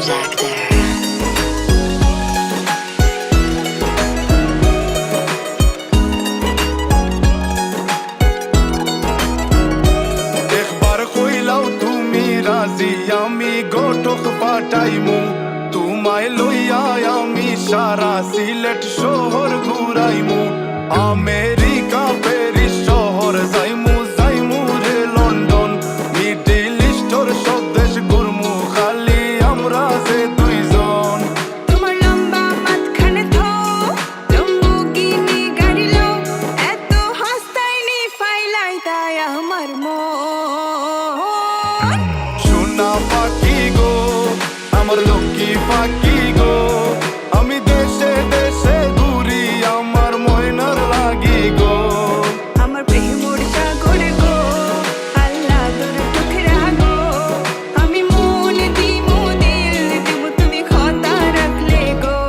James Actor. আমি গোটক পাঠাইমু তোমায় লইয়া আমি সারা সিলেট শহর ঘুরাইমু আমেরিকা প্যারিস শহর যাইমু যাইমু রে লন্ডন মিডল ইস্টর সব দেশ ঘুরমু খালি আমরা যে দুইজন। তোমার লম্বা মাঝখানে থো লম্বুগিনি গাড়ি লো এত হাসতাইনি ফাইলাই তাই আমার মন। সোনা পাখি গো আমার লক্ষ্মী পাখি গো আমি দেশে দেশে ঘুরি আমার ময়নার লাগি গো। আমার প্রেমর সাগর গো আল্লাহ তোর টুকরা গো আমি মন দিমু দিল দিমু তুমি কথা রাখলে গো।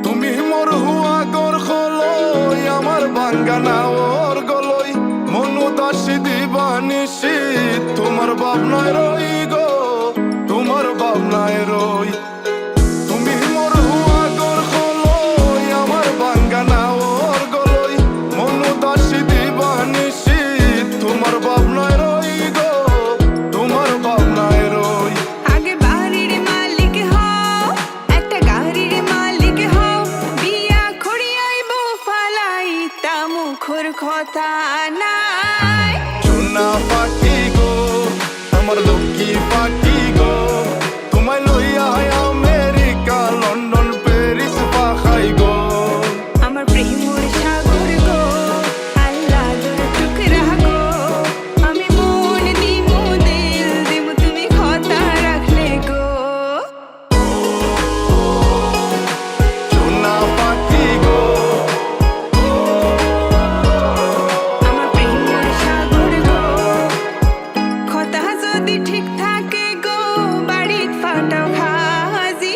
তুমি মোর হুয়া গর খলই আমার বাঙ্গানা ওর গলই মনু দাসী দিবানিসি তোমার ভাবনায় রই গো তোমার ভাবনায় রই। তুমি মোর হুয়া গর খলই আমার বাঙ্গানা ওর গলই মনু দাসী দিবানিসি তোমার ভাবনায় রই গো তোমার ভাবনায় রই। আগে বাড়ির মালিক হও একটা গাড়ির মালিক হও বিয়া খড়িয়াইব ফালাইতা মুখর কথা নাই। সোনা পাখি গো আমার লক্ষ্মী পাখি গো তোমায় লইয়া আমেরিকা লন্ডন প্যারিস পাখাই গো। আমার প্রেমর সাগর গো আল্লাহ তোর টুকরা গো আমি মন দিমু দিল দিমু তুমি কথা রাখলে গো। সোনা পাখি গো আমার প্রেমর সাগর গো কথা যদি ঠিক থাকে গো বাড়িত ফাটাও খাজি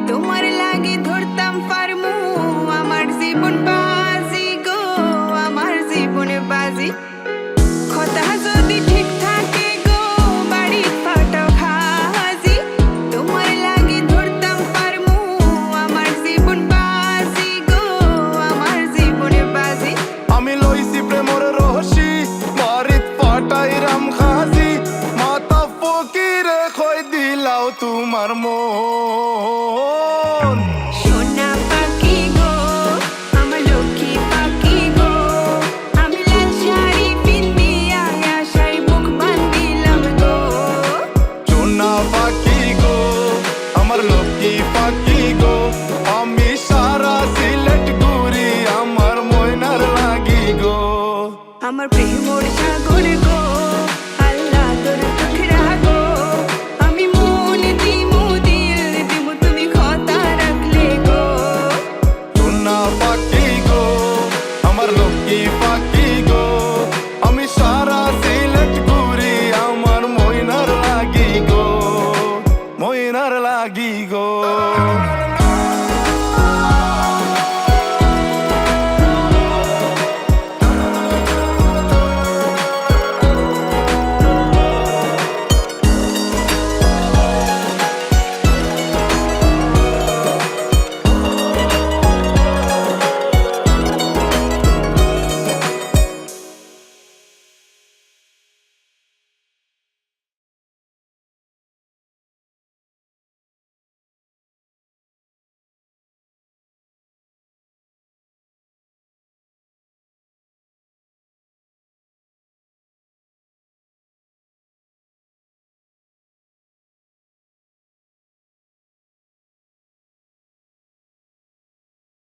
তোমার লাগে ধরতাম পারমু আমার জীবন বাজি গো আমার জীবন বাজি। কথা যদি ঠিক থাকে গো বাড়িত ফাটাও খাজি তোমার লাগে ধরতাম পারমু আমার জীবন বাজি গো আমার জীবন বাজি। আমি লইছি প্রেমর রহসি বাড়িত পাটাই রাম খাজি মাতা ফকিরে খই দিলাও তোমার মন। সোনা পাখি গো আমার লক্ষ্মী পাখি গো আমি লাল শাড়ি পিন্দিয়া আশায় মুখ বান্ধিলাম গো। সোনা পাখি গো আমার লক্ষ্মী পাখি গো আমি সারা সিলেট ঘুরি আমার ময়নার লাগি গো। আমার প্রেমর